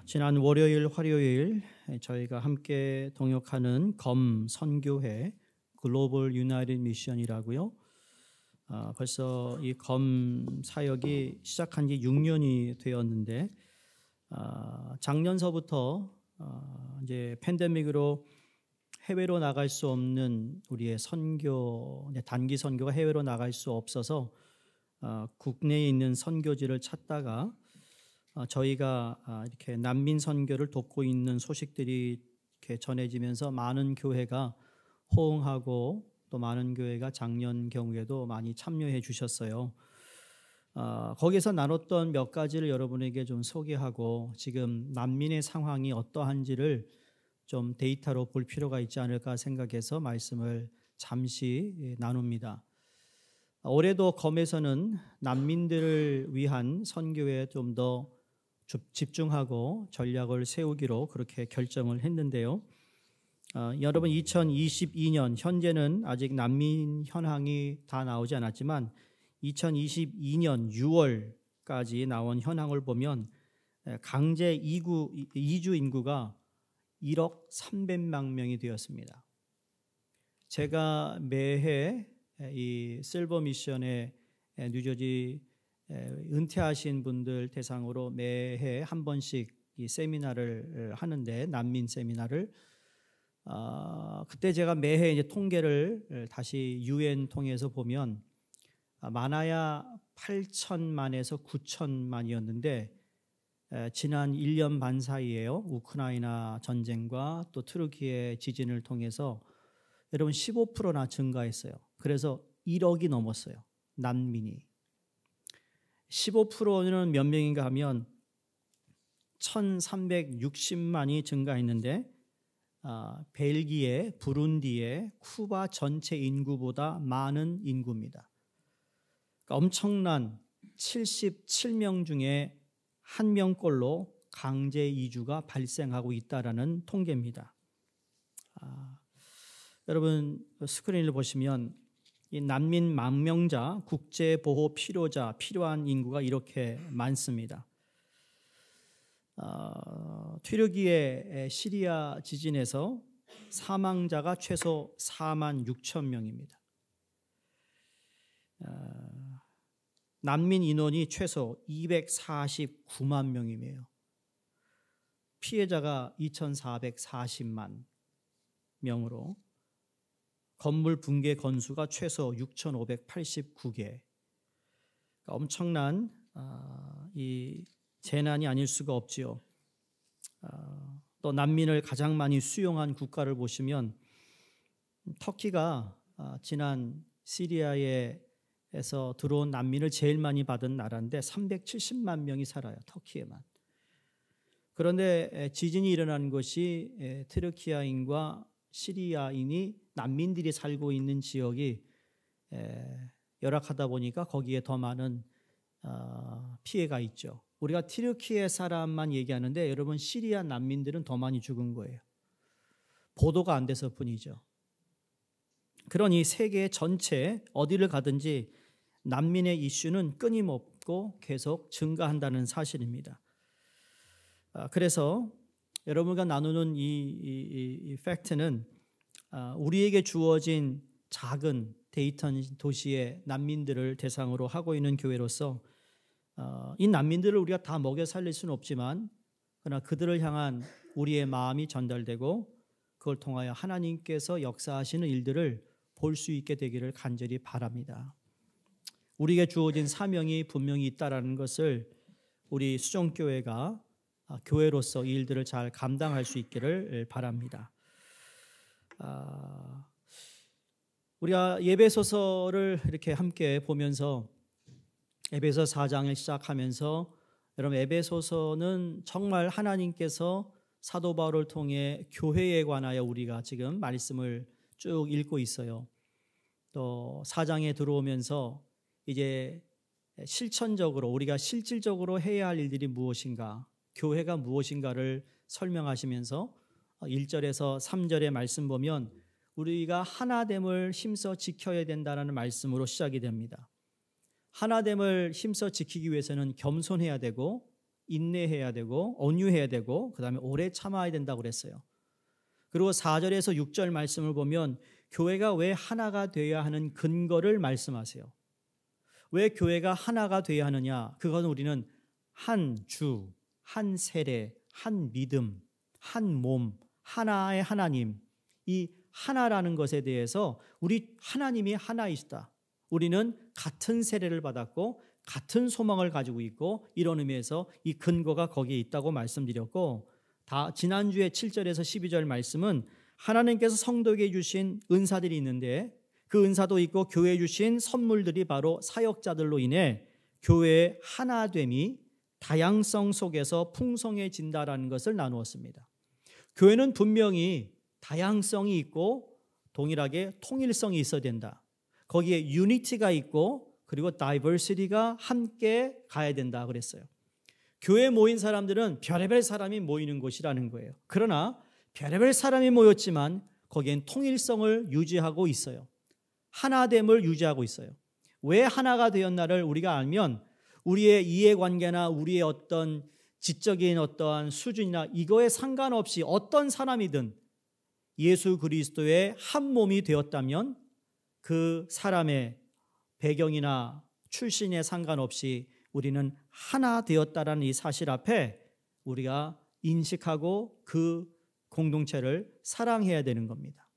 지난 월요일, 화요일 저희가 함께 동역하는 검 선교회 글로벌 유나이티드 미션이라고요. 벌써 이 검 사역이 시작한 지 6년이 되었는데 작년서부터 이제 팬데믹으로 해외로 나갈 수 없는 우리의 선교, 단기 선교가 해외로 나갈 수 없어서 국내에 있는 선교지를 찾다가 저희가 이렇게 난민 선교를 돕고 있는 소식들이 이렇게 전해지면서 많은 교회가 호응하고 또 많은 교회가 작년 경우에도 많이 참여해 주셨어요. 거기서 나눴던 몇 가지를 여러분에게 좀 소개하고 지금 난민의 상황이 어떠한지를 좀 데이터로 볼 필요가 있지 않을까 생각해서 말씀을 잠시 나눕니다. 올해도 검에서는 난민들을 위한 선교에 좀 더 집중하고 전략을 세우기로 그렇게 결정을 했는데요. 여러분 2022년 현재는 아직 난민 현황이 다 나오지 않았지만 2022년 6월까지 나온 현황을 보면 강제 이주 인구가 1억 300만 명이 되었습니다. 제가 매해 이 실버 미션의 뉴저지 은퇴하신 분들 대상으로 매해 한 번씩 이 세미나를 하는데 난민 세미나를 그때 제가 매해 이제 통계를 다시 UN 통해서 보면 많아야 8천만에서 9천만이었는데 지난 1년 반 사이에요. 우크라이나 전쟁과 또 트루키의 지진을 통해서 여러분 15%나 증가했어요. 그래서 1억이 넘었어요. 난민이. 15%는 몇 명인가 하면 1360만이 증가했는데 벨기에, 부룬디에, 쿠바 전체 인구보다 많은 인구입니다. 그러니까 엄청난 77명 중에 1명꼴로 강제 이주가 발생하고 있다라는 통계입니다. 여러분 스크린을 보시면 이 난민 망명자, 국제보호 필요자, 필요한 인구가 이렇게 많습니다. 튀르키예 시리아 지진에서 사망자가 최소 4만 6천 명입니다. 난민 인원이 최소 249만 명이며 피해자가 2,440만 명으로 건물 붕괴 건수가 최소 6,589개. 그러니까 엄청난 이 재난이 아닐 수가 없지요. 또 난민을 가장 많이 수용한 국가를 보시면 터키가 지난 시리아에서 들어온 난민을 제일 많이 받은 나라인데 370만 명이 살아요. 터키에만. 그런데 지진이 일어난 것이 트르키아인과 시리아인이 난민들이 살고 있는 지역이 열악하다 보니까 거기에 더 많은 피해가 있죠. 우리가 튀르키예 사람만 얘기하는데 여러분 시리아 난민들은 더 많이 죽은 거예요. 보도가 안 돼서 뿐이죠. 그러니 세계 전체 어디를 가든지 난민의 이슈는 끊임없고 계속 증가한다는 사실입니다. 그래서 여러분과 나누는 이 팩트는 우리에게 주어진 작은 데이턴 도시의 난민들을 대상으로 하고 있는 교회로서 이 난민들을 우리가 다 먹여 살릴 수는 없지만 그러나 그들을 향한 우리의 마음이 전달되고 그걸 통하여 하나님께서 역사하시는 일들을 볼 수 있게 되기를 간절히 바랍니다. 우리에게 주어진 사명이 분명히 있다라는 것을 우리 수정교회가 교회로서 이 일들을 잘 감당할 수 있기를 바랍니다. 우리가 예배소서를 이렇게 함께 보면서 에베소 4장을 시작하면서 여러분 에베소서는 정말 하나님께서 사도 바울을 통해 교회에 관하여 우리가 지금 말씀을 쭉 읽고 있어요. 또 4장에 들어오면서 이제 실천적으로 우리가 실질적으로 해야 할 일들이 무엇인가, 교회가 무엇인가를 설명하시면서 1절에서 3절의 말씀 보면 우리가 하나됨을 힘써 지켜야 된다는 말씀으로 시작이 됩니다. 하나됨을 힘써 지키기 위해서는 겸손해야 되고 인내해야 되고 온유해야 되고 그다음에 오래 참아야 된다고 그랬어요. 그리고 4절에서 6절 말씀을 보면 교회가 왜 하나가 되어야 하는 근거를 말씀하세요. 왜 교회가 하나가 되어야 하느냐? 그건 우리는 한 주, 한 세례, 한 믿음, 한 몸, 하나의 하나님, 이 하나라는 것에 대해서 우리 하나님이 하나이시다. 우리는 같은 세례를 받았고 같은 소망을 가지고 있고 이런 의미에서 이 근거가 거기에 있다고 말씀드렸고 지난주에 7절에서 12절 말씀은 하나님께서 성도에게 주신 은사들이 있는데 그 은사도 있고 교회에 주신 선물들이 바로 사역자들로 인해 교회의 하나됨이 다양성 속에서 풍성해진다라는 것을 나누었습니다. 교회는 분명히 다양성이 있고 동일하게 통일성이 있어야 된다. 거기에 유니티가 있고 그리고 다이버시티가 함께 가야 된다 그랬어요. 교회에 모인 사람들은 별의별 사람이 모이는 곳이라는 거예요. 그러나 별의별 사람이 모였지만 거기엔 통일성을 유지하고 있어요. 하나됨을 유지하고 있어요. 왜 하나가 되었나를 우리가 알면 우리의 이해관계나 우리의 어떤 지적인 어떠한 수준이나 이거에 상관없이 어떤 사람이든 예수 그리스도의 한 몸이 되었다면 그 사람의 배경이나 출신에 상관없이 우리는 하나 되었다라는 이 사실 앞에 우리가 인식하고 그 공동체를 사랑해야 되는 겁니다.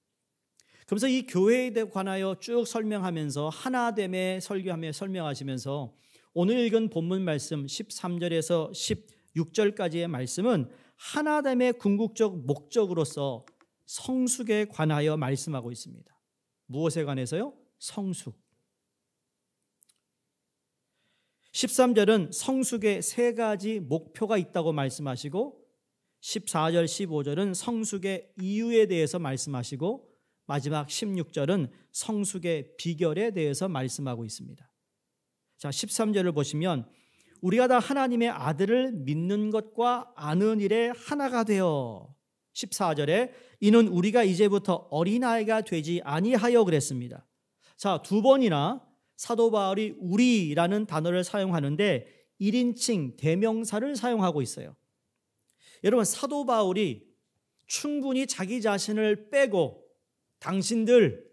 그래서 이 교회에 관하여 쭉 설명하면서 하나됨에 설명하시면서 오늘 읽은 본문 말씀 13절에서 16절까지의 말씀은 하나됨의 궁극적 목적으로서 성숙에 관하여 말씀하고 있습니다. 무엇에 관해서요? 성숙. 13절은 성숙의 세 가지 목표가 있다고 말씀하시고 14절, 15절은 성숙의 이유에 대해서 말씀하시고 마지막 16절은 성숙의 비결에 대해서 말씀하고 있습니다. 자, 13절을 보시면 우리가 다 하나님의 아들을 믿는 것과 아는 일에 하나가 되어 14절에 이는 우리가 이제부터 어린아이가 되지 아니하여 그랬습니다. 자, 두 번이나 사도 바울이 우리라는 단어를 사용하는데 1인칭 대명사를 사용하고 있어요. 여러분, 사도 바울이 충분히 자기 자신을 빼고 당신네들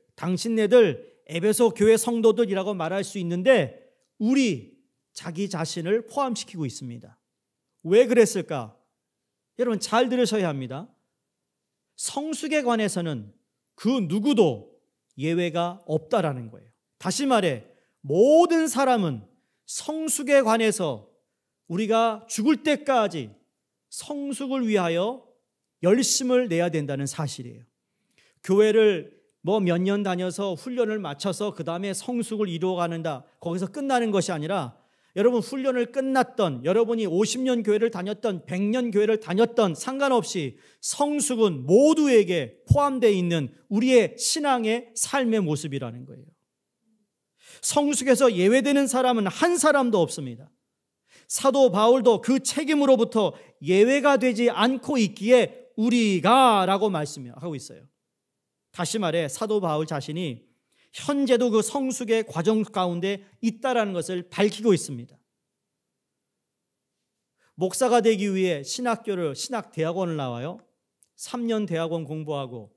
에베소 교회 성도들이라고 말할 수 있는데 우리 자기 자신을 포함시키고 있습니다. 왜 그랬을까? 여러분 잘 들으셔야 합니다. 성숙에 관해서는 그 누구도 예외가 없다라는 거예요. 다시 말해 모든 사람은 성숙에 관해서 우리가 죽을 때까지 성숙을 위하여 열심을 내야 된다는 사실이에요. 교회를 몇 년 다녀서 훈련을 마쳐서 그 다음에 성숙을 이루어가는다. 거기서 끝나는 것이 아니라 여러분 훈련을 끝났던 여러분이 50년 교회를 다녔던 100년 교회를 다녔던 상관없이 성숙은 모두에게 포함되어 있는 우리의 신앙의 삶의 모습이라는 거예요. 성숙에서 예외되는 사람은 한 사람도 없습니다. 사도 바울도 그 책임으로부터 예외가 되지 않고 있기에 우리가 라고 말씀하고 있어요. 다시 말해 사도 바울 자신이 현재도 그 성숙의 과정 가운데 있다라는 것을 밝히고 있습니다. 목사가 되기 위해 신학대학원을 나와요. 3년 대학원 공부하고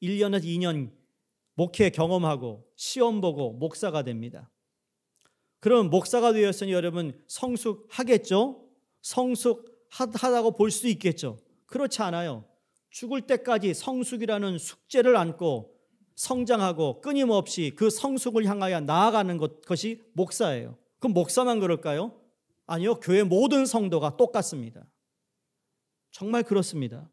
1년에서 2년 목회 경험하고 시험 보고 목사가 됩니다. 그럼 목사가 되었으니 여러분 성숙하겠죠? 성숙하다고 볼 수 있겠죠? 그렇지 않아요. 죽을 때까지 성숙이라는 숙제를 안고 성장하고 끊임없이 그 성숙을 향하여 나아가는 것이 목사예요. 그럼 목사만 그럴까요? 아니요. 교회 모든 성도가 똑같습니다. 정말 그렇습니다.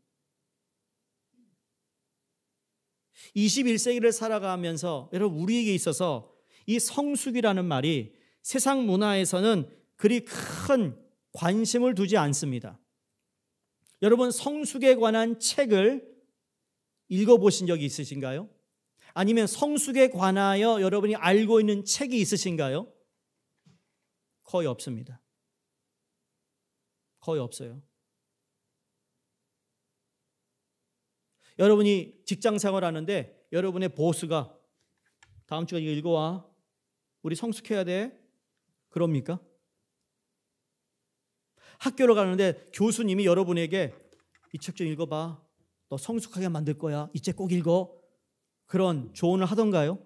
21세기를 살아가면서 여러분 우리에게 있어서 이 성숙이라는 말이 세상 문화에서는 그리 큰 관심을 두지 않습니다. 여러분 성숙에 관한 책을 읽어보신 적이 있으신가요? 아니면 성숙에 관하여 여러분이 알고 있는 책이 있으신가요? 거의 없습니다. 거의 없어요. 여러분이 직장 생활하는데 여러분의 보스가 다음 주에 이거 읽어와. 우리 성숙해야 돼. 그럽니까? 학교를 가는데 교수님이 여러분에게 이 책 좀 읽어봐. 너 성숙하게 만들 거야. 이 책 꼭 읽어. 그런 조언을 하던가요?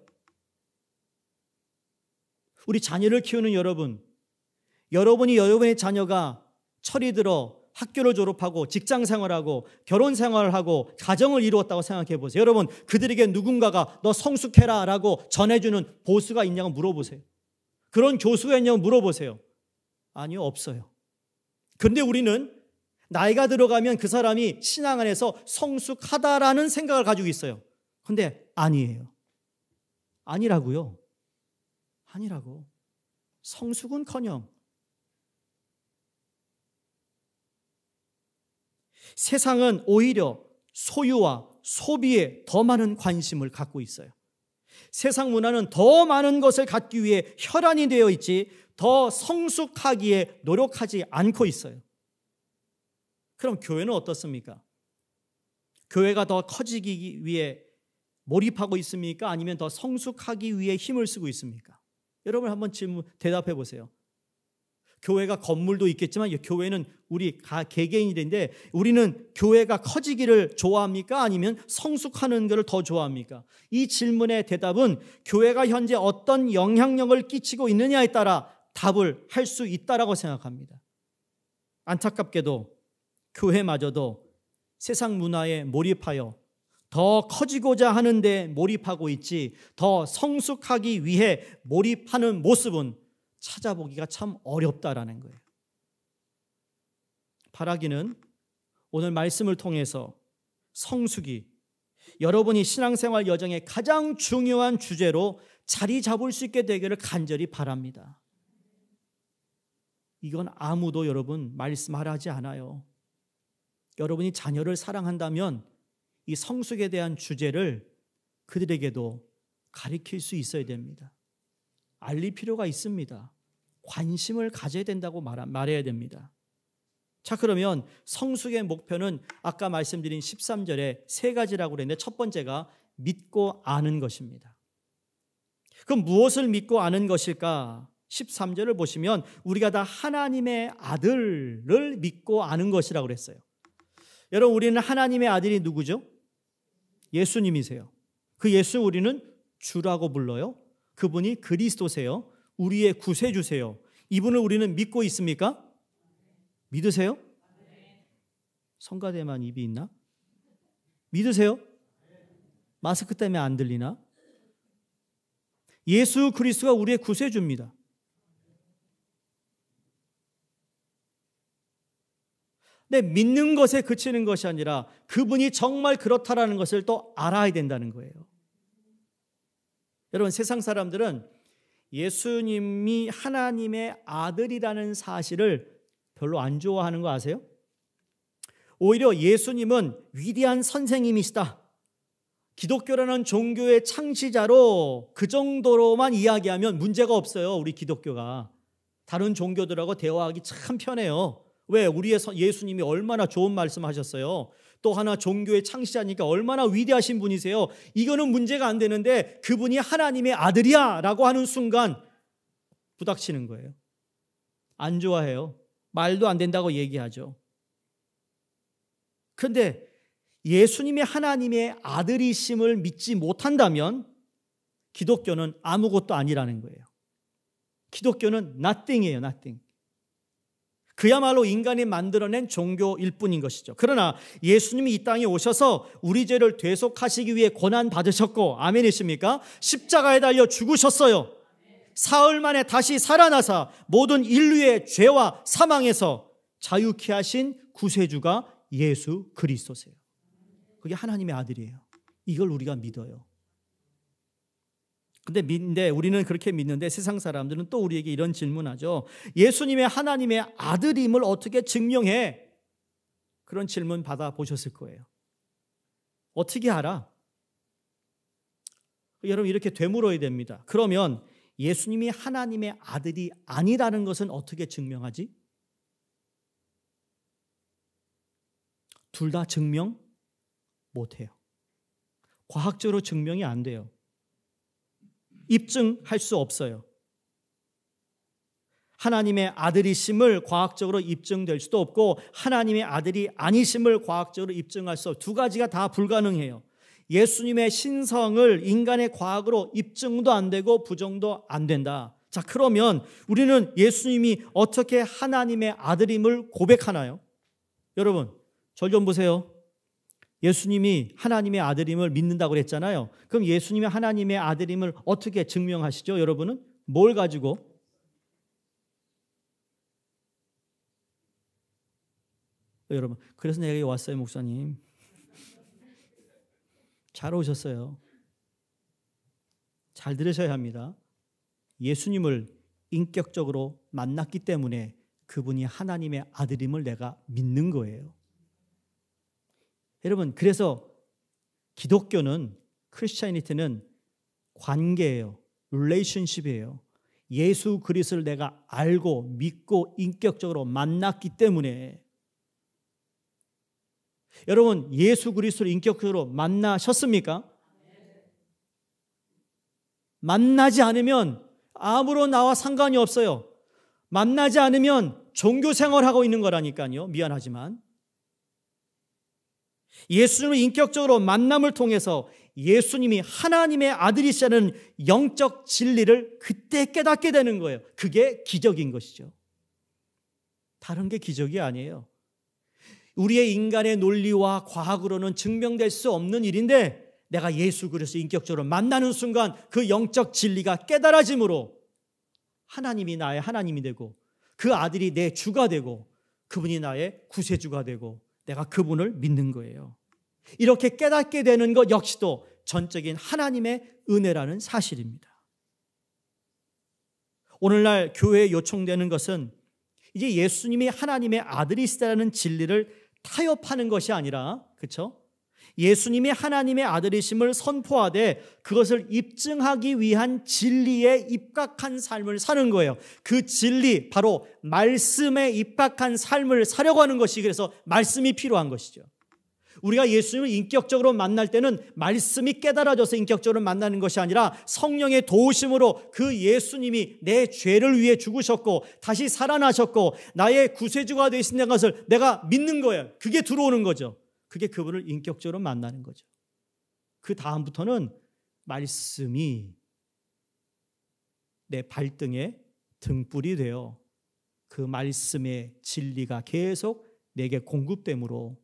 우리 자녀를 키우는 여러분이 여러분의 자녀가 철이 들어 학교를 졸업하고 직장 생활하고 결혼 생활하고 가정을 이루었다고 생각해 보세요. 여러분, 그들에게 누군가가 너 성숙해라 라고 전해주는 보수가 있냐고 물어보세요. 그런 교수가 있냐고 물어보세요. 아니요, 없어요. 그런데 우리는 나이가 들어가면 그 사람이 신앙 안에서 성숙하다라는 생각을 가지고 있어요. 그런데 아니에요. 아니라고요. 아니라고. 성숙은커녕 세상은 오히려 소유와 소비에 더 많은 관심을 갖고 있어요. 세상 문화는 더 많은 것을 갖기 위해 혈안이 되어 있지 더 성숙하기에 노력하지 않고 있어요. 그럼 교회는 어떻습니까? 교회가 더 커지기 위해 몰입하고 있습니까? 아니면 더 성숙하기 위해 힘을 쓰고 있습니까? 여러분 한번 대답해 보세요. 교회가 건물도 있겠지만 교회는 우리 개개인인데 우리는 교회가 커지기를 좋아합니까? 아니면 성숙하는 것을 더 좋아합니까? 이 질문의 대답은 교회가 현재 어떤 영향력을 끼치고 있느냐에 따라 답을 할 수 있다라고 생각합니다. 안타깝게도 교회마저도 세상 문화에 몰입하여 더 커지고자 하는데 몰입하고 있지 더 성숙하기 위해 몰입하는 모습은 찾아보기가 참 어렵다라는 거예요. 바라기는 오늘 말씀을 통해서 성숙이 여러분이 신앙생활 여정의 가장 중요한 주제로 자리 잡을 수 있게 되기를 간절히 바랍니다. 이건 아무도 여러분 말씀하라 하지 않아요. 여러분이 자녀를 사랑한다면 이 성숙에 대한 주제를 그들에게도 가르칠 수 있어야 됩니다. 알릴 필요가 있습니다. 관심을 가져야 된다고 말해야 됩니다. 자, 그러면 성숙의 목표는 아까 말씀드린 13절에 세 가지라고 그랬는데 첫 번째가 믿고 아는 것입니다. 그럼 무엇을 믿고 아는 것일까? 13절을 보시면 우리가 다 하나님의 아들을 믿고 아는 것이라고 그랬어요. 여러분, 우리는 하나님의 아들이 누구죠? 예수님이세요. 그 예수 우리는 주라고 불러요. 그분이 그리스도세요. 우리의 구세주세요. 이분을 우리는 믿고 있습니까? 믿으세요? 성가대만 입이 있나? 믿으세요? 마스크 때문에 안 들리나? 예수 그리스도가 우리의 구세주입니다. 근데 믿는 것에 그치는 것이 아니라 그분이 정말 그렇다라는 것을 또 알아야 된다는 거예요. 여러분, 세상 사람들은 예수님이 하나님의 아들이라는 사실을 별로 안 좋아하는 거 아세요? 오히려 예수님은 위대한 선생님이시다. 기독교라는 종교의 창시자로 그 정도로만 이야기하면 문제가 없어요. 우리 기독교가. 다른 종교들하고 대화하기 참 편해요. 왜? 우리의 예수님이 얼마나 좋은 말씀하셨어요. 또 하나 종교의 창시자니까 얼마나 위대하신 분이세요. 이거는 문제가 안 되는데 그분이 하나님의 아들이야 라고 하는 순간 부닥치는 거예요. 안 좋아해요. 말도 안 된다고 얘기하죠. 그런데 예수님이 하나님의 아들이심을 믿지 못한다면 기독교는 아무것도 아니라는 거예요. 기독교는 nothing이에요. nothing. 그야말로 인간이 만들어낸 종교일 뿐인 것이죠. 그러나 예수님이 이 땅에 오셔서 우리 죄를 대속하시기 위해 고난받으셨고, 아멘이십니까? 십자가에 달려 죽으셨어요. 사흘 만에 다시 살아나사 모든 인류의 죄와 사망에서 자유케 하신 구세주가 예수 그리스도세요. 그게 하나님의 아들이에요. 이걸 우리가 믿어요. 근데 우리는 그렇게 믿는데 세상 사람들은 또 우리에게 이런 질문하죠. 예수님의 하나님의 아들임을 어떻게 증명해? 그런 질문 받아보셨을 거예요. 어떻게 알아? 여러분, 이렇게 되물어야 됩니다. 그러면 예수님이 하나님의 아들이 아니라는 것은 어떻게 증명하지? 둘 다 증명 못해요. 과학적으로 증명이 안 돼요. 입증할 수 없어요. 하나님의 아들이심을 과학적으로 입증될 수도 없고 하나님의 아들이 아니심을 과학적으로 입증할 수 없고 두 가지가 다 불가능해요. 예수님의 신성을 인간의 과학으로 입증도 안 되고 부정도 안 된다. 자, 그러면 우리는 예수님이 어떻게 하나님의 아들임을 고백하나요? 여러분, 절 좀 보세요. 예수님이 하나님의 아들임을 믿는다고 그랬잖아요. 그럼 예수님이 하나님의 아들임을 어떻게 증명하시죠? 여러분은 뭘 가지고? 여러분, 그래서 내가 여기 왔어요, 목사님. 잘 오셨어요. 잘 들으셔야 합니다. 예수님을 인격적으로 만났기 때문에 그분이 하나님의 아들임을 내가 믿는 거예요. 여러분, 그래서 기독교는, 크리스찬이티는 관계예요. 릴레이션십이에요. 예수 그리스도를 내가 알고 믿고 인격적으로 만났기 때문에. 여러분, 예수 그리스도를 인격적으로 만나셨습니까? 만나지 않으면 아무런 나와 상관이 없어요. 만나지 않으면 종교 생활하고 있는 거라니까요. 미안하지만. 예수님을 인격적으로 만남을 통해서 예수님이 하나님의 아들이시라는 영적 진리를 그때 깨닫게 되는 거예요. 그게 기적인 것이죠. 다른 게 기적이 아니에요. 우리의 인간의 논리와 과학으로는 증명될 수 없는 일인데 내가 예수 그리스도 인격적으로 만나는 순간 그 영적 진리가 깨달아짐으로 하나님이 나의 하나님이 되고 그 아들이 내 주가 되고 그분이 나의 구세주가 되고 내가 그분을 믿는 거예요. 이렇게 깨닫게 되는 것 역시도 전적인 하나님의 은혜라는 사실입니다. 오늘날 교회에 요청되는 것은 이제 예수님이 하나님의 아들이시다라는 진리를 타협하는 것이 아니라, 그렇죠? 예수님이 하나님의 아들이심을 선포하되 그것을 입증하기 위한 진리에 입각한 삶을 사는 거예요. 그 진리, 바로 말씀에 입각한 삶을 사려고 하는 것이 그래서 말씀이 필요한 것이죠. 우리가 예수님을 인격적으로 만날 때는 말씀이 깨달아져서 인격적으로 만나는 것이 아니라 성령의 도우심으로 그 예수님이 내 죄를 위해 죽으셨고 다시 살아나셨고 나의 구세주가 되신다는 것을 내가 믿는 거예요. 그게 들어오는 거죠. 그게 그분을 인격적으로 만나는 거죠. 그 다음부터는 말씀이 내 발등에 등불이 되어 그 말씀의 진리가 계속 내게 공급되므로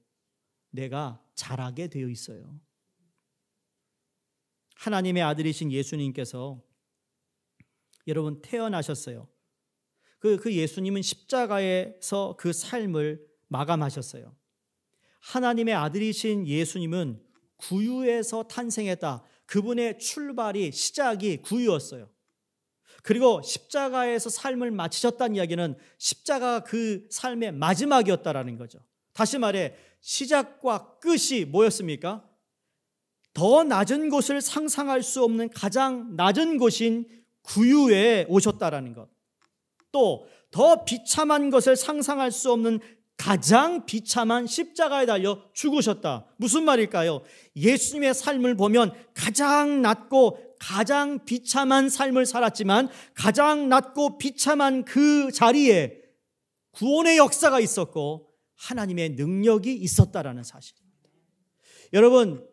내가 자라게 되어 있어요. 하나님의 아들이신 예수님께서 여러분 태어나셨어요. 그 예수님은 십자가에서 그 삶을 마감하셨어요. 하나님의 아들이신 예수님은 구유에서 탄생했다. 그분의 출발이 시작이 구유였어요. 그리고 십자가에서 삶을 마치셨다는 이야기는 십자가가 그 삶의 마지막이었다라는 거죠. 다시 말해 시작과 끝이 뭐였습니까? 더 낮은 곳을 상상할 수 없는 가장 낮은 곳인 구유에 오셨다라는 것. 또 더 비참한 것을 상상할 수 없는 가장 비참한 십자가에 달려 죽으셨다. 무슨 말일까요? 예수님의 삶을 보면 가장 낮고 가장 비참한 삶을 살았지만 가장 낮고 비참한 그 자리에 구원의 역사가 있었고 하나님의 능력이 있었다라는 사실입니다. 여러분,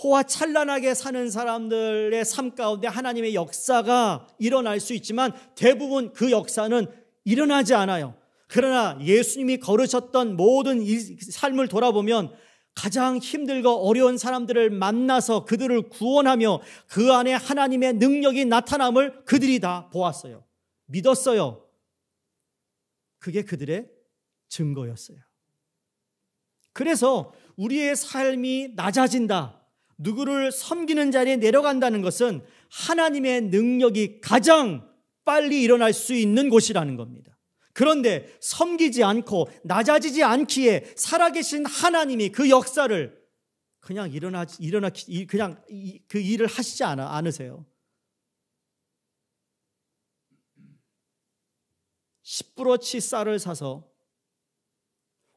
호화찬란하게 사는 사람들의 삶 가운데 하나님의 역사가 일어날 수 있지만 대부분 그 역사는 일어나지 않아요. 그러나 예수님이 걸으셨던 모든 이 삶을 돌아보면 가장 힘들고 어려운 사람들을 만나서 그들을 구원하며 그 안에 하나님의 능력이 나타남을 그들이 다 보았어요. 믿었어요. 그게 그들의 증거였어요. 그래서 우리의 삶이 낮아진다, 누구를 섬기는 자리에 내려간다는 것은 하나님의 능력이 가장 빨리 일어날 수 있는 곳이라는 겁니다. 그런데 섬기지 않고 낮아지지 않기에 살아계신 하나님이 그 역사를 그냥 그냥 그 일을 하시지 않으세요. 10브러치 쌀을 사서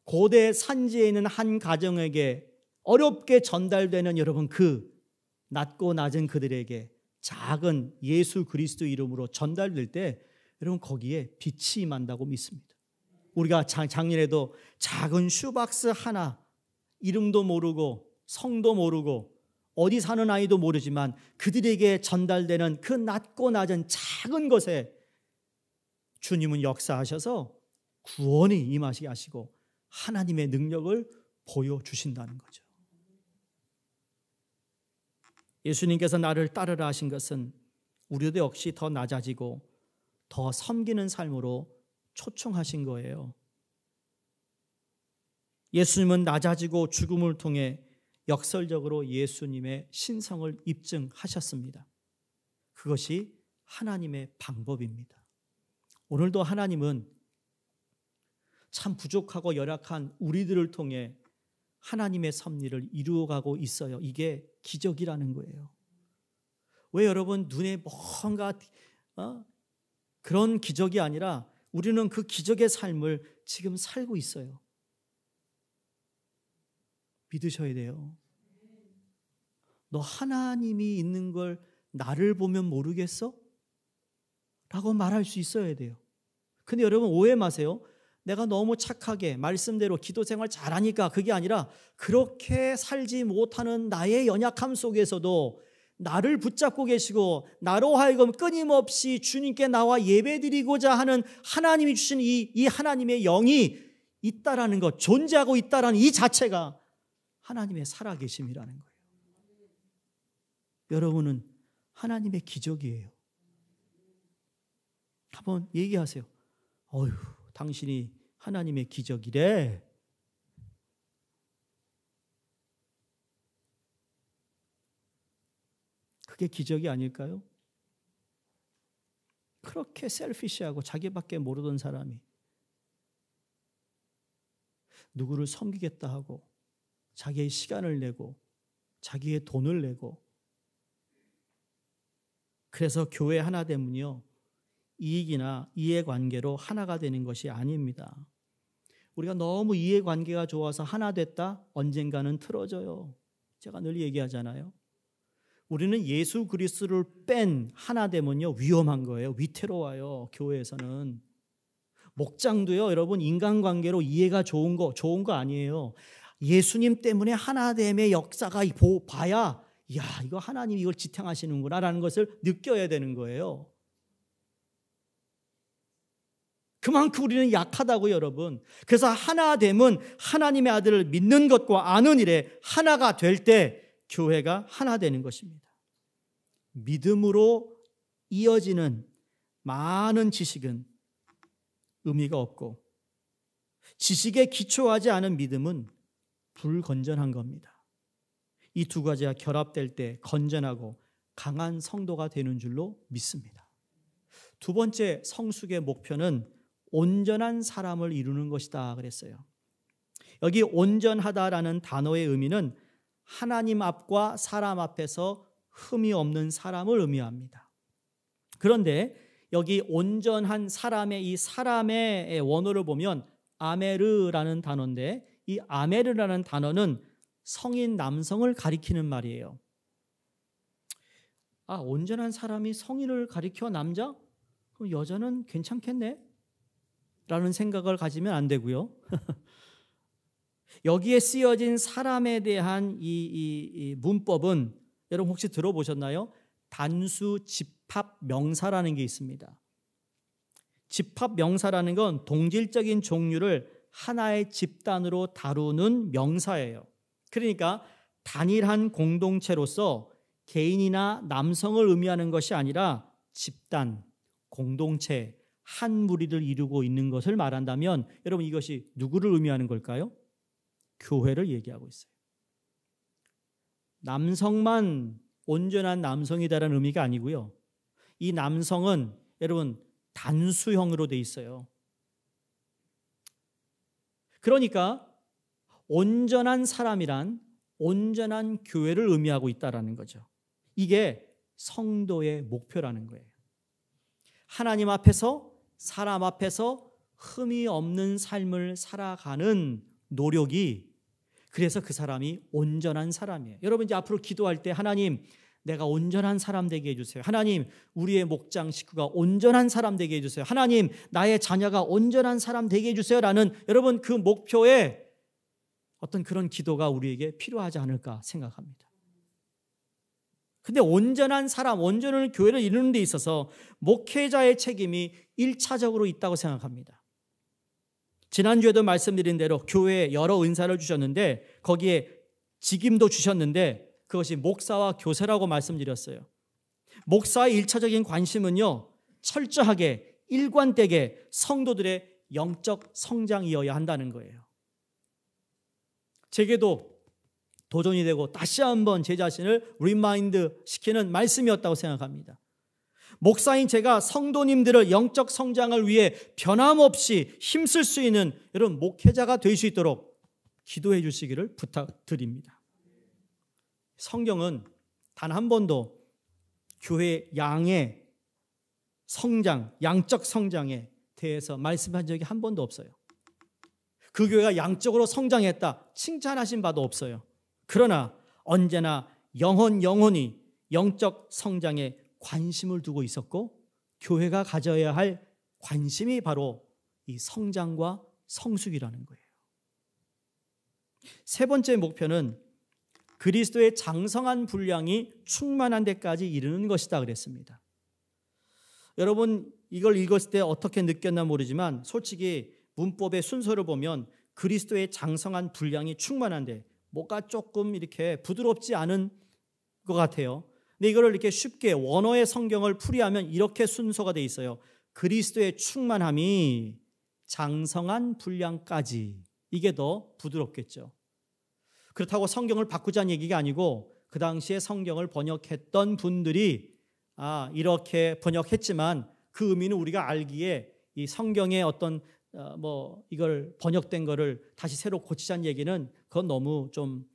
고대 산지에 있는 한 가정에게 어렵게 전달되는 여러분 그 낮고 낮은 그들에게 작은 예수 그리스도 이름으로 전달될 때 여러분 거기에 빛이 임한다고 믿습니다. 우리가 작년에도 작은 슈박스 하나, 이름도 모르고 성도 모르고 어디 사는 아이도 모르지만 그들에게 전달되는 그 낮고 낮은 작은 것에 주님은 역사하셔서 구원이 임하시게 하시고 하나님의 능력을 보여주신다는 거죠. 예수님께서 나를 따르라 하신 것은 우리도 역시 더 낮아지고 더 섬기는 삶으로 초청하신 거예요. 예수님은 낮아지고 죽음을 통해 역설적으로 예수님의 신성을 입증하셨습니다. 그것이 하나님의 방법입니다. 오늘도 하나님은 참 부족하고 열악한 우리들을 통해 하나님의 섭리를 이루어가고 있어요. 이게 기적이라는 거예요. 왜 여러분 눈에 뭔가 그런 기적이 아니라 우리는 그 기적의 삶을 지금 살고 있어요. 믿으셔야 돼요. 너 하나님이 있는 걸 나를 보면 모르겠어? 라고 말할 수 있어야 돼요. 근데 여러분 오해 마세요. 내가 너무 착하게 말씀대로 기도 생활 잘하니까 그게 아니라 그렇게 살지 못하는 나의 연약함 속에서도 나를 붙잡고 계시고 나로 하여금 끊임없이 주님께 나와 예배드리고자 하는 하나님이 주신 이 하나님의 영이 있다라는 것, 존재하고 있다라는 이 자체가 하나님의 살아계심이라는 거예요. 여러분은 하나님의 기적이에요. 한번 얘기하세요. 어휴, 당신이 하나님의 기적이래. 그게 기적이 아닐까요? 그렇게 셀피시하고 자기밖에 모르던 사람이 누구를 섬기겠다 하고 자기의 시간을 내고 자기의 돈을 내고, 그래서 교회 하나됨은요 이익이나 이해관계로 하나가 되는 것이 아닙니다. 우리가 너무 이해관계가 좋아서 하나 됐다 언젠가는 틀어져요. 제가 늘 얘기하잖아요. 우리는 예수 그리스도를 뺀 하나됨은요 위험한 거예요. 위태로워요. 교회에서는 목장도요 여러분 인간관계로 이해가 좋은 거 아니에요. 예수님 때문에 하나됨의 역사가 봐야 야 이거 하나님이 이걸 지탱하시는구나 라는 것을 느껴야 되는 거예요. 그만큼 우리는 약하다고요, 여러분. 그래서 하나됨은 하나님의 아들을 믿는 것과 아는 일에 하나가 될 때 교회가 하나 되는 것입니다. 믿음으로 이어지는 많은 지식은 의미가 없고 지식에 기초하지 않은 믿음은 불건전한 겁니다. 이 두 가지가 결합될 때 건전하고 강한 성도가 되는 줄로 믿습니다. 두 번째 성숙의 목표는 온전한 사람을 이루는 것이다 그랬어요. 여기 온전하다라는 단어의 의미는 하나님 앞과 사람 앞에서 흠이 없는 사람을 의미합니다. 그런데 여기 온전한 사람의 이 사람의 원어를 보면 아메르라는 단어인데 이 아메르라는 단어는 성인 남성을 가리키는 말이에요. 아, 온전한 사람이 성인을 가리켜 남자? 그럼 여자는 괜찮겠네? 라는 생각을 가지면 안 되고요. 여기에 쓰여진 사람에 대한 이 문법은 여러분 혹시 들어보셨나요? 단수 집합 명사라는 게 있습니다. 집합 명사라는 건 동질적인 종류를 하나의 집단으로 다루는 명사예요. 그러니까 단일한 공동체로서 개인이나 남성을 의미하는 것이 아니라 집단, 공동체, 한 무리를 이루고 있는 것을 말한다면 여러분 이것이 누구를 의미하는 걸까요? 교회를 얘기하고 있어요. 남성만 온전한 남성이다라는 의미가 아니고요. 이 남성은 여러분 단수형으로 돼 있어요. 그러니까 온전한 사람이란 온전한 교회를 의미하고 있다라는 거죠. 이게 성도의 목표라는 거예요. 하나님 앞에서 사람 앞에서 흠이 없는 삶을 살아가는 노력이, 그래서 그 사람이 온전한 사람이에요. 여러분 이제 앞으로 기도할 때 하나님 내가 온전한 사람 되게 해주세요. 하나님, 우리의 목장 식구가 온전한 사람 되게 해주세요. 하나님, 나의 자녀가 온전한 사람 되게 해주세요. 라는 여러분 그 목표에 어떤 그런 기도가 우리에게 필요하지 않을까 생각합니다. 근데 온전한 사람, 온전한 교회를 이루는 데 있어서 목회자의 책임이 1차적으로 있다고 생각합니다. 지난주에도 말씀드린 대로 교회에 여러 은사를 주셨는데 거기에 직임도 주셨는데 그것이 목사와 교사라고 말씀드렸어요. 목사의 1차적인 관심은요, 철저하게 일관되게 성도들의 영적 성장이어야 한다는 거예요. 제게도 도전이 되고 다시 한번 제 자신을 리마인드 시키는 말씀이었다고 생각합니다. 목사인 제가 성도님들을 영적 성장을 위해 변함없이 힘쓸 수 있는 여러분 목회자가 될 수 있도록 기도해 주시기를 부탁드립니다. 성경은 단 한 번도 교회 양의 성장, 양적 성장에 대해서 말씀한 적이 한 번도 없어요. 그 교회가 양적으로 성장했다 칭찬하신 바도 없어요. 그러나 언제나 영혼이 영적 성장에 관심을 두고 있었고 교회가 가져야 할 관심이 바로 이 성장과 성숙이라는 거예요. 세 번째 목표는 그리스도의 장성한 분량이 충만한 데까지 이르는 것이다 그랬습니다. 여러분 이걸 읽었을 때 어떻게 느꼈나 모르지만 솔직히 문법의 순서를 보면 그리스도의 장성한 분량이 충만한데 뭐가 조금 이렇게 부드럽지 않은 것 같아요. 근데 이거를 이렇게 쉽게 원어의 성경을 풀이하면 이렇게 순서가 돼 있어요. 그리스도의 충만함이 장성한 분량까지. 이게 더 부드럽겠죠. 그렇다고 성경을 바꾸자는 얘기가 아니고 그 당시에 성경을 번역했던 분들이 이렇게 번역했지만 그 의미는 우리가 알기에 이 성경의 어떤 이걸 번역된 거를 다시 새로 고치자는 얘기는 그건 너무 좀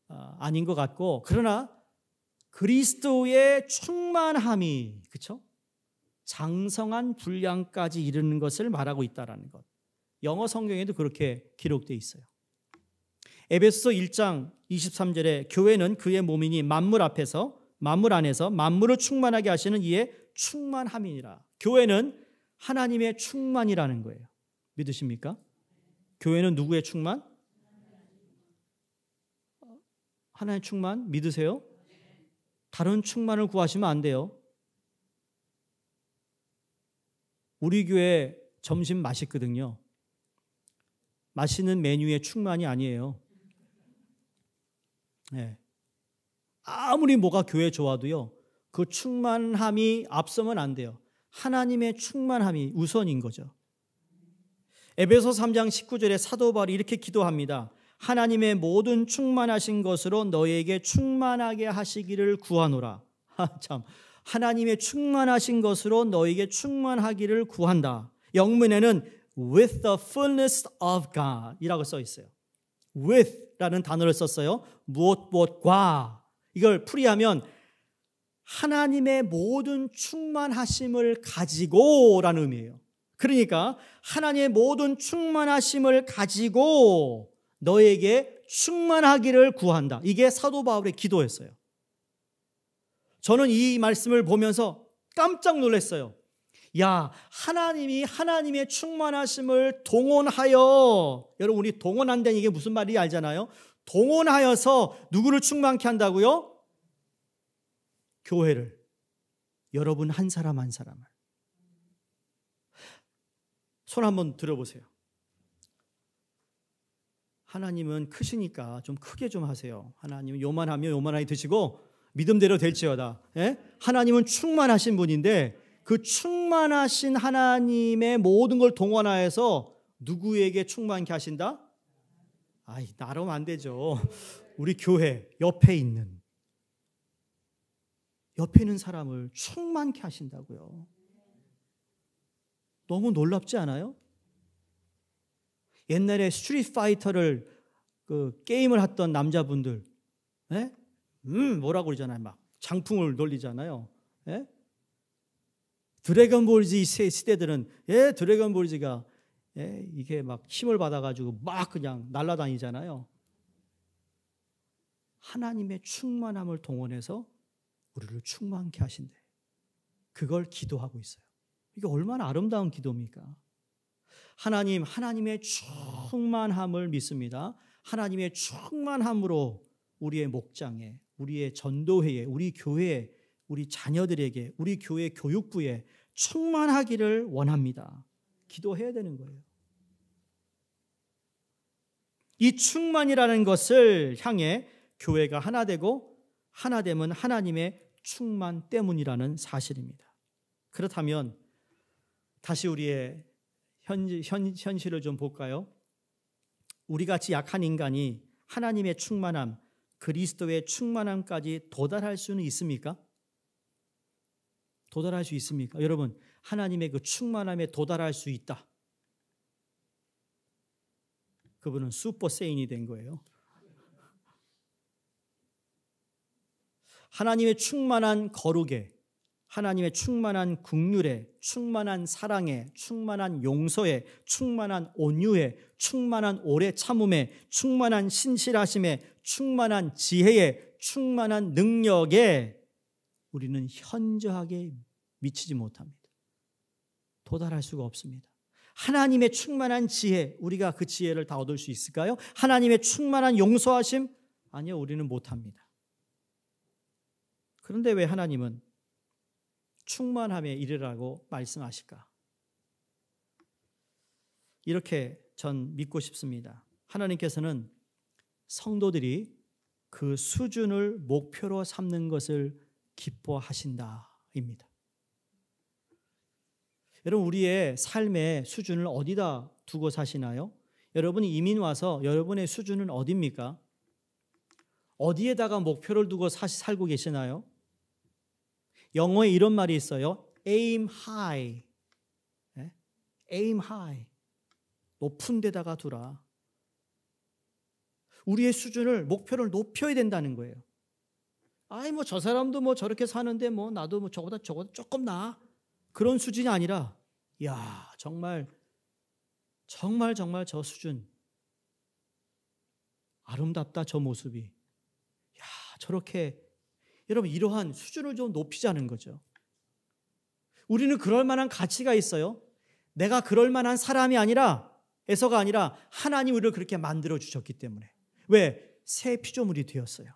아닌 것 같고, 그러나 그리스도의 충만함이 그렇죠? 장성한 분량까지 이르는 것을 말하고 있다라는 것. 영어 성경에도 그렇게 기록되어 있어요. 에베소서 1장 23절에 교회는 그의 몸이니 만물 안에서 만물을 충만하게 하시는 이의 충만함이니라. 교회는 하나님의 충만이라는 거예요. 믿으십니까? 교회는 누구의 충만? 하나님의 충만 믿으세요? 다른 충만을 구하시면 안 돼요. 우리 교회 점심 맛있거든요. 맛있는 메뉴의 충만이 아니에요. 네. 아무리 뭐가 교회 좋아도요, 그 충만함이 앞서면 안 돼요. 하나님의 충만함이 우선인 거죠. 에베소 3장 19절에 사도 바울이 이렇게 기도합니다. 하나님의 모든 충만하신 것으로 너희에게 충만하게 하시기를 구하노라. 참, 하나님의 충만하신 것으로 너희에게 충만하기를 구한다. 영문에는 with the fullness of God 이라고 써 있어요. with라는 단어를 썼어요. 무엇과 이걸 풀이하면 하나님의 모든 충만하심을 가지고라는 의미예요. 그러니까 하나님의 모든 충만하심을 가지고 너에게 충만하기를 구한다. 이게 사도 바울의 기도였어요. 저는 이 말씀을 보면서 깜짝 놀랐어요. 야, 하나님이 하나님의 충만하심을 동원하여, 여러분 우리 동원한다는 이게 무슨 말인지 알잖아요. 동원하여서 누구를 충만케 한다고요? 교회를, 여러분 한 사람 한 사람을. 손 한번 들어보세요. 하나님은 크시니까 좀 크게 좀 하세요. 하나님은 요만하면 요만하게 드시고 믿음대로 될지어다. 예? 하나님은 충만하신 분인데 그 충만하신 하나님의 모든 걸 동원하여서 누구에게 충만케 하신다? 나로는 안 되죠. 우리 교회 옆에 있는 사람을 충만케 하신다고요. 너무 놀랍지 않아요? 옛날에 스트리트 파이터를 게임을 했던 남자분들, 예? 뭐라고 그러잖아요. 막 장풍을 돌리잖아요. 예? 드래곤볼즈 시대들은 드래곤볼즈가 이게 막 힘을 받아가지고 막 그냥 날아다니잖아요. 하나님의 충만함을 동원해서 우리를 충만케 하신대. 그걸 기도하고 있어요. 이게 얼마나 아름다운 기도입니까? 하나님, 하나님의 충만함을 믿습니다. 하나님의 충만함으로 우리의 목장에, 우리의 전도회에, 우리 교회에, 우리 자녀들에게, 우리 교회 교육부에 충만하기를 원합니다. 기도해야 되는 거예요. 이 충만이라는 것을 향해 교회가 하나 되고 하나 됨은 하나님의 충만 때문이라는 사실입니다. 그렇다면 다시 우리의 현실을 좀 볼까요? 우리같이 약한 인간이 하나님의 충만함, 그리스도의 충만함까지 도달할 수는 있습니까? 도달할 수 있습니까? 여러분, 하나님의 그 충만함에 도달할 수 있다. 그분은 슈퍼 세인이 된 거예요. 하나님의 충만한 거룩에, 하나님의 충만한 긍휼에, 충만한 사랑에, 충만한 용서에, 충만한 온유에, 충만한 오래 참음에, 충만한 신실하심에, 충만한 지혜에, 충만한 능력에 우리는 현저하게 미치지 못합니다. 도달할 수가 없습니다. 하나님의 충만한 지혜, 우리가 그 지혜를 다 얻을 수 있을까요? 하나님의 충만한 용서하심? 아니요, 우리는 못합니다. 그런데 왜 하나님은 충만함에 이르라고 말씀하실까? 이렇게 전 믿고 싶습니다. 하나님께서는 성도들이 그 수준을 목표로 삼는 것을 기뻐하신다입니다. 여러분, 우리의 삶의 수준을 어디다 두고 사시나요? 여러분이 이민 와서 여러분의 수준은 어디입니까? 어디에다가 목표를 두고 살고 계시나요? 영어에 이런 말이 있어요. aim high. aim high. 높은 데다가 두라. 우리의 수준을, 목표를 높여야 된다는 거예요. 아이, 뭐 저 사람도 뭐 저렇게 사는데 뭐 나도 뭐 저거보다 조금 나아. 그런 수준이 아니라, 야, 정말 저 수준. 아름답다, 저 모습이. 야, 저렇게. 여러분, 이러한 수준을 좀 높이자는 거죠. 우리는 그럴 만한 가치가 있어요. 내가 그럴 만한 사람이 아니라, 에서가 아니라 하나님 우리를 그렇게 만들어 주셨기 때문에. 왜? 새 피조물이 되었어요.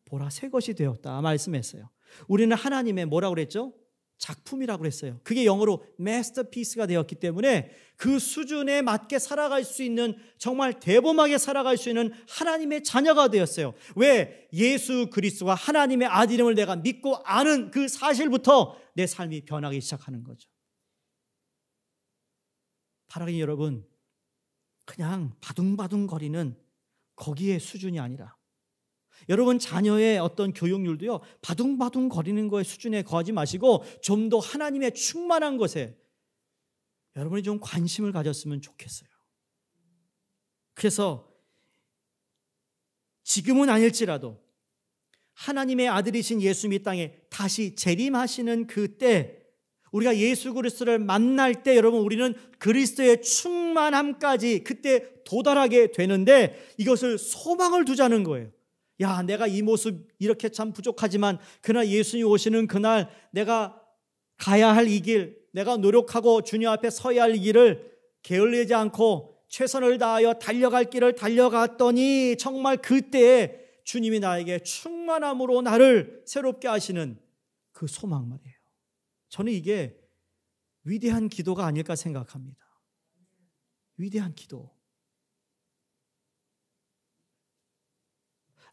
보라, 새 것이 되었다 말씀했어요. 우리는 하나님의 뭐라고 그랬죠? 작품이라고 그랬어요. 그게 영어로 마스터피스가 되었기 때문에 그 수준에 맞게 살아갈 수 있는, 정말 대범하게 살아갈 수 있는 하나님의 자녀가 되었어요. 왜? 예수 그리스도가 하나님의 아들임을 내가 믿고 아는 그 사실부터 내 삶이 변하기 시작하는 거죠. 사랑하는 여러분, 그냥 바둥바둥거리는 거기에 수준이 아니라, 여러분 자녀의 어떤 교육률도요, 바둥바둥 거리는 거에 수준에 거하지 마시고 좀 더 하나님의 충만한 것에 여러분이 좀 관심을 가졌으면 좋겠어요. 그래서 지금은 아닐지라도 하나님의 아들이신 예수님이 이 땅에 다시 재림하시는 그때, 우리가 예수 그리스도를 만날 때 여러분, 우리는 그리스도의 충만함까지 그때 도달하게 되는데, 이것을 소망을 두자는 거예요. 야, 내가 이 모습 이렇게 참 부족하지만 그날 예수님이 오시는 그날 내가 가야 할 이 길, 내가 노력하고 주님 앞에 서야 할 길을 게을리지 않고 최선을 다하여 달려갈 길을 달려갔더니 정말 그때에 주님이 나에게 충만함으로 나를 새롭게 하시는 그 소망 말이에요. 저는 이게 위대한 기도가 아닐까 생각합니다. 위대한 기도.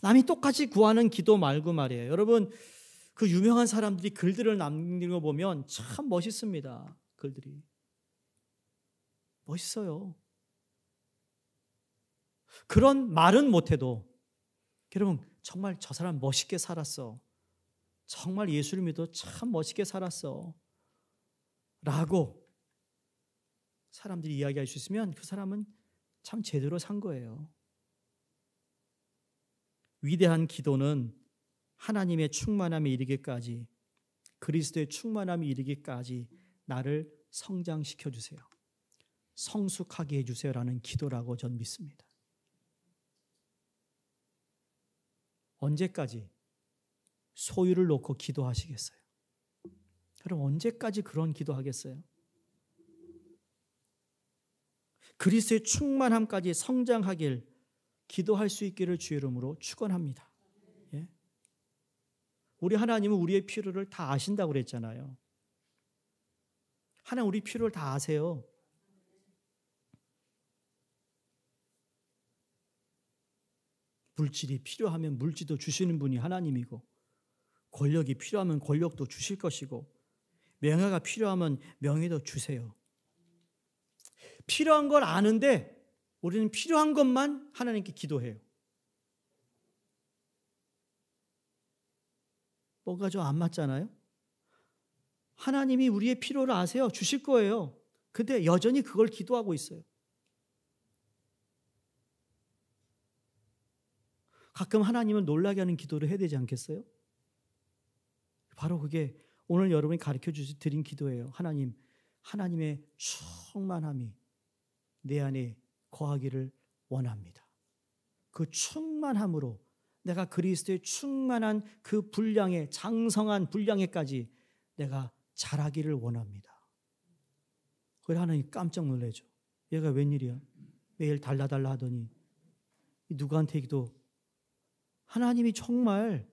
남이 똑같이 구하는 기도 말고 말이에요. 여러분, 그 유명한 사람들이 글들을 남기는 거 보면 참 멋있습니다. 글들이. 멋있어요. 그런 말은 못해도, 여러분, 정말 저 사람 멋있게 살았어. 정말 예수를 믿어 참 멋있게 살았어. 라고 사람들이 이야기할 수 있으면 그 사람은 참 제대로 산 거예요. 위대한 기도는 하나님의 충만함에 이르기까지, 그리스도의 충만함에 이르기까지 나를 성장시켜 주세요. 성숙하게 해주세요라는 기도라고 전 믿습니다. 언제까지? 소유를 놓고 기도하시겠어요? 그럼 언제까지 그런 기도하겠어요? 그리스도의 충만함까지 성장하길 기도할 수 있기를 주의 이름으로 축원합니다. 예? 우리 하나님은 우리의 필요를 다 아신다고 그랬잖아요. 하나님 우리 필요를 다 아세요. 물질이 필요하면 물질도 주시는 분이 하나님이고, 권력이 필요하면 권력도 주실 것이고, 명예가 필요하면 명예도 주세요. 필요한 걸 아는데 우리는 필요한 것만 하나님께 기도해요. 뭔가 좀 안 맞잖아요? 하나님이 우리의 필요를 아세요. 주실 거예요. 근데 여전히 그걸 기도하고 있어요. 가끔 하나님을 놀라게 하는 기도를 해야 되지 않겠어요? 바로 그게 오늘 여러분이 가르쳐 드린 기도예요. 하나님, 하나님의 충만함이 내 안에 거하기를 원합니다. 그 충만함으로 내가 그리스도의 충만한 그 분량에, 장성한 분량에까지 내가 자라기를 원합니다. 그래 하나님 깜짝 놀라죠. 얘가 웬일이야? 매일 달라달라 하더니 누구한테 기도? 하나님이 정말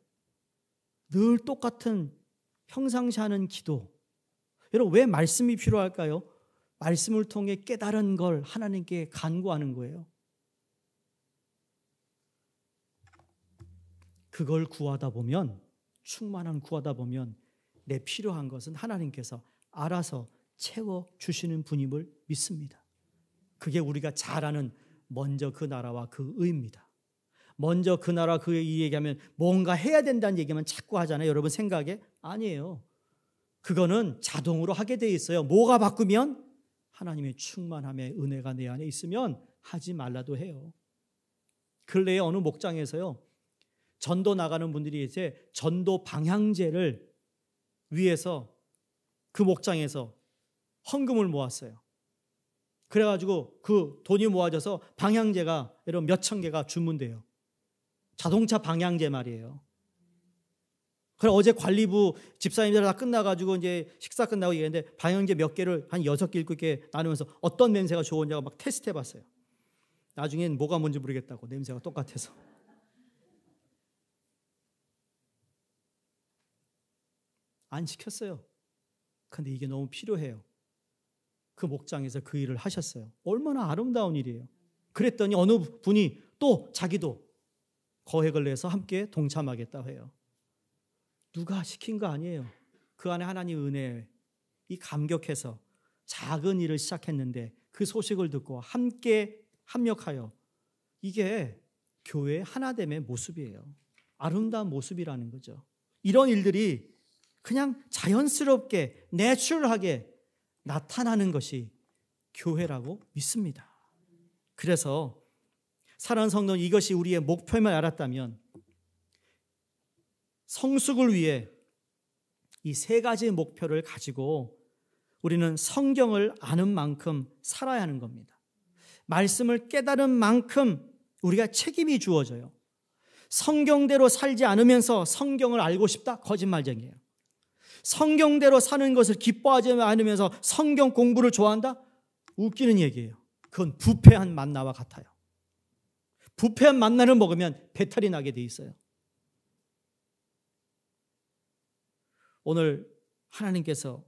늘 똑같은 평상시 하는 기도. 여러분 왜 말씀이 필요할까요? 말씀을 통해 깨달은 걸 하나님께 간구하는 거예요. 그걸 구하다 보면, 충만한 구하다 보면 내 필요한 것은 하나님께서 알아서 채워주시는 분임을 믿습니다. 그게 우리가 잘 아는 먼저 그 나라와 그 의입니다. 먼저 그 나라 그 의 얘기하면 뭔가 해야 된다는 얘기만 자꾸 하잖아요. 여러분 생각에? 아니에요. 그거는 자동으로 하게 돼 있어요. 뭐가 바꾸면? 하나님의 충만함의 은혜가 내 안에 있으면 하지 말라도 해요. 근래에 어느 목장에서요, 전도 나가는 분들이 이제 전도 방향제를 위해서 그 목장에서 헌금을 모았어요. 그래가지고 그 돈이 모아져서 방향제가 여러분 몇천 개가 주문돼요. 자동차 방향제 말이에요. 그래 어제 관리부 집사님들 다 끝나가지고 이제 식사 끝나고 얘기했는데 방향제 몇 개를 한 6개, 7개 나누면서 어떤 냄새가 좋으냐고 막 테스트 해봤어요. 나중엔 뭐가 뭔지 모르겠다고, 냄새가 똑같아서. 안 시켰어요. 근데 이게 너무 필요해요. 그 목장에서 그 일을 하셨어요. 얼마나 아름다운 일이에요. 그랬더니 어느 분이 또 자기도 거액을 내서 함께 동참하겠다고 해요. 누가 시킨 거 아니에요. 그 안에 하나님의 은혜, 이 감격해서 작은 일을 시작했는데 그 소식을 듣고 함께 합력하여, 이게 교회의 하나됨의 모습이에요. 아름다운 모습이라는 거죠. 이런 일들이 그냥 자연스럽게 내추럴하게 나타나는 것이 교회라고 믿습니다. 그래서 사랑하는 성도, 이것이 우리의 목표임을 알았다면 성숙을 위해 이 세 가지 목표를 가지고 우리는 성경을 아는 만큼 살아야 하는 겁니다. 말씀을 깨달은 만큼 우리가 책임이 주어져요. 성경대로 살지 않으면서 성경을 알고 싶다? 거짓말쟁이에요. 성경대로 사는 것을 기뻐하지 않으면서 성경 공부를 좋아한다? 웃기는 얘기예요. 그건 부패한 만나와 같아요. 부패한 만나를 먹으면 배탈이 나게 돼 있어요. 오늘 하나님께서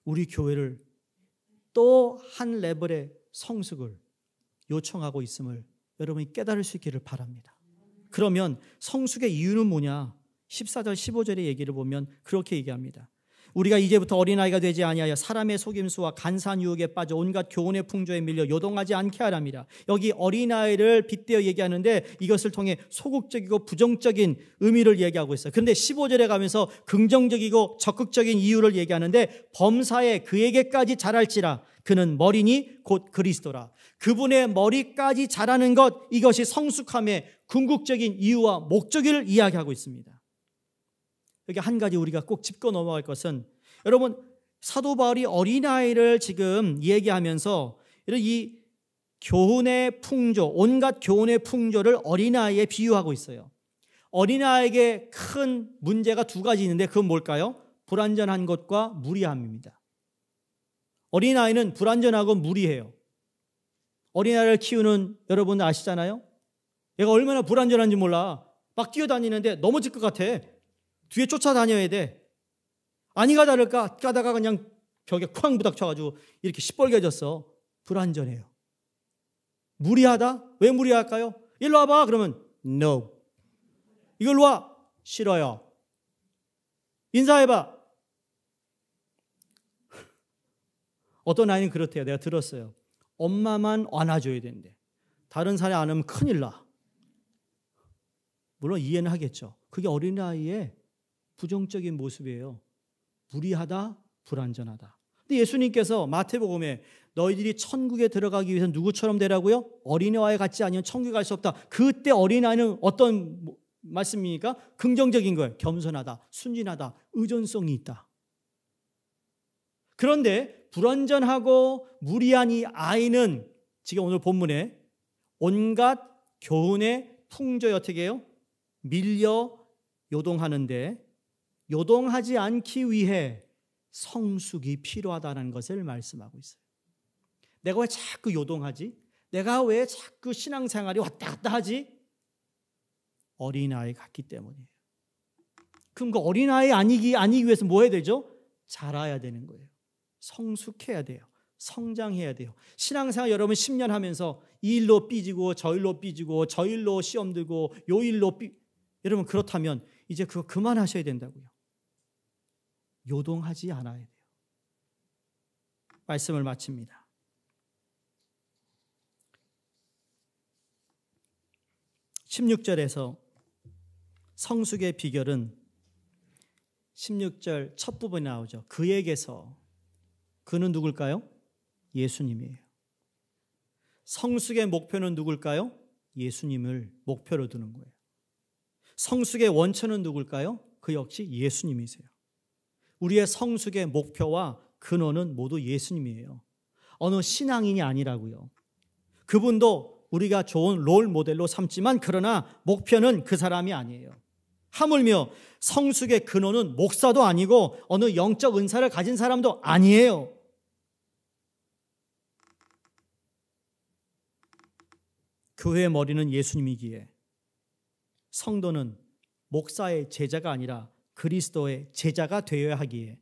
우리 교회를 또 한 레벨의 성숙을 요청하고 있음을 여러분이 깨달을 수 있기를 바랍니다. 그러면 성숙의 이유는 뭐냐? 14절 15절의 얘기를 보면 그렇게 얘기합니다. 우리가 이제부터 어린아이가 되지 아니하여 사람의 속임수와 간사한 유혹에 빠져 온갖 교훈의 풍조에 밀려 요동하지 않게 하랍니다. 여기 어린아이를 빗대어 얘기하는데 이것을 통해 소극적이고 부정적인 의미를 얘기하고 있어요. 그런데 15절에 가면서 긍정적이고 적극적인 이유를 얘기하는데 범사에 그에게까지 자랄지라 그는 머리니 곧 그리스도라. 그분의 머리까지 자라는 것, 이것이 성숙함의 궁극적인 이유와 목적을 이야기하고 있습니다. 여기 한 가지 우리가 꼭 짚고 넘어갈 것은, 여러분 사도 바울이 어린아이를 지금 얘기하면서 이 교훈의 풍조, 온갖 교훈의 풍조를 어린아이에 비유하고 있어요. 어린아이에게 큰 문제가 두 가지 있는데 그건 뭘까요? 불완전한 것과 무리함입니다. 어린아이는 불완전하고 무리해요. 어린아이를 키우는 여러분 아시잖아요? 얘가 얼마나 불완전한지 몰라. 막 뛰어다니는데 넘어질 것 같아. 뒤에 쫓아다녀야 돼. 아니가 다를까 가다가 그냥 벽에 쾅 부닥쳐가지고 이렇게 시뻘개졌어. 불완전해요. 무리하다? 왜 무리할까요? 일로 와봐. 그러면 no. 이걸로 와. 싫어요. 인사해봐. 어떤 아이는 그렇대요. 내가 들었어요. 엄마만 안아줘야 된대. 다른 사람이 안 하면 큰일 나. 물론 이해는 하겠죠. 그게 어린아이의 부정적인 모습이에요. 무리하다, 불완전하다. 근데 예수님께서 마태복음에 너희들이 천국에 들어가기 위해서 누구처럼 되라고요? 어린아이 같지 아니면 천국에 갈 수 없다. 그때 어린아이는 어떤 말씀입니까? 긍정적인 거예요. 겸손하다, 순진하다, 의존성이 있다. 그런데 불완전하고 무리한 이 아이는 지금 오늘 본문에 온갖 교훈의 풍조에 어떻게 해요? 밀려 요동하는데 요동하지 않기 위해 성숙이 필요하다는 것을 말씀하고 있어요. 내가 왜 자꾸 요동하지? 내가 왜 자꾸 신앙생활이 왔다 갔다 하지? 어린아이 같기 때문이에요. 그럼 그 어린아이 아니기 위해서 뭐 해야 되죠? 자라야 되는 거예요. 성숙해야 돼요. 성장해야 돼요. 신앙생활 여러분 10년 하면서 이 일로 삐지고 저 일로 삐지고 저 일로 시험 들고 요 일로 여러분 그렇다면 이제 그거 그만하셔야 된다고요. 요동하지 않아야 돼요. 말씀을 마칩니다. (16절에서) 성숙의 비결은 16절 첫 부분에 나오죠. 그에게서. 그는 누굴까요? 예수님이에요. 성숙의 목표는 누굴까요? 예수님을 목표로 두는 거예요. 성숙의 원천은 누굴까요? 그 역시 예수님이세요. 우리의 성숙의 목표와 근원은 모두 예수님이에요. 어느 신앙인이 아니라고요. 그분도 우리가 좋은 롤 모델로 삼지만 그러나 목표는 그 사람이 아니에요. 하물며 성숙의 근원은 목사도 아니고 어느 영적 은사를 가진 사람도 아니에요. 교회의 머리는 예수님이기에 성도는 목사의 제자가 아니라 그리스도의 제자가 되어야 하기에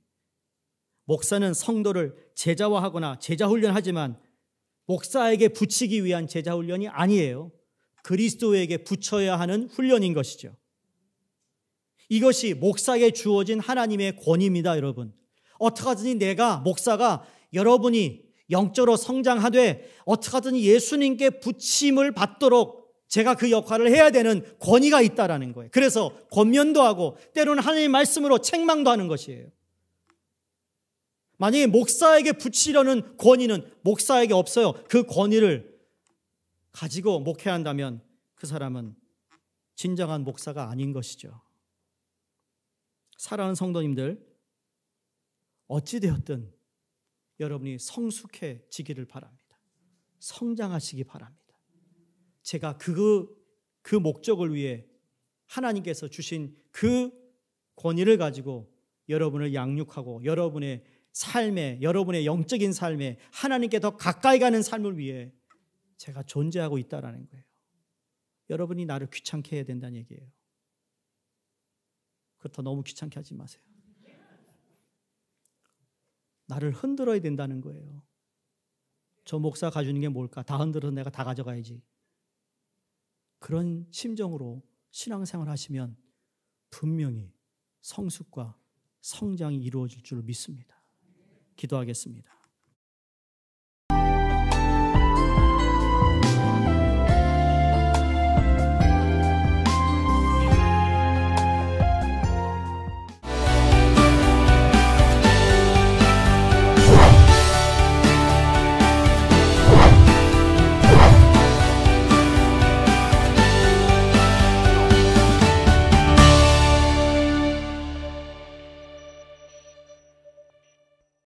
목사는 성도를 제자화하거나 제자훈련하지만 목사에게 붙이기 위한 제자훈련이 아니에요. 그리스도에게 붙여야 하는 훈련인 것이죠. 이것이 목사에게 주어진 하나님의 권위입니다, 여러분. 어떻게 하든지 내가 목사가 여러분이 영적으로 성장하되 어떻게 하든지 예수님께 붙임을 받도록 제가 그 역할을 해야 되는 권위가 있다라는 거예요. 그래서 권면도 하고 때로는 하나님의 말씀으로 책망도 하는 것이에요. 만약에 목사에게 붙이려는 권위는 목사에게 없어요. 그 권위를 가지고 목회한다면 그 사람은 진정한 목사가 아닌 것이죠. 사랑하는 성도님들, 어찌되었든 여러분이 성숙해지기를 바랍니다. 성장하시기 바랍니다. 제가 그 목적을 위해 하나님께서 주신 그 권위를 가지고 여러분을 양육하고 여러분의 삶에, 여러분의 영적인 삶에 하나님께 더 가까이 가는 삶을 위해 제가 존재하고 있다는 거예요. 여러분이 나를 귀찮게 해야 된다는 얘기예요. 그렇다 너무 귀찮게 하지 마세요. 나를 흔들어야 된다는 거예요. 저 목사 가지는 게 뭘까? 다 흔들어서 내가 다 가져가야지. 그런 심정으로 신앙생활 하시면 분명히 성숙과 성장이 이루어질 줄 믿습니다. 기도하겠습니다.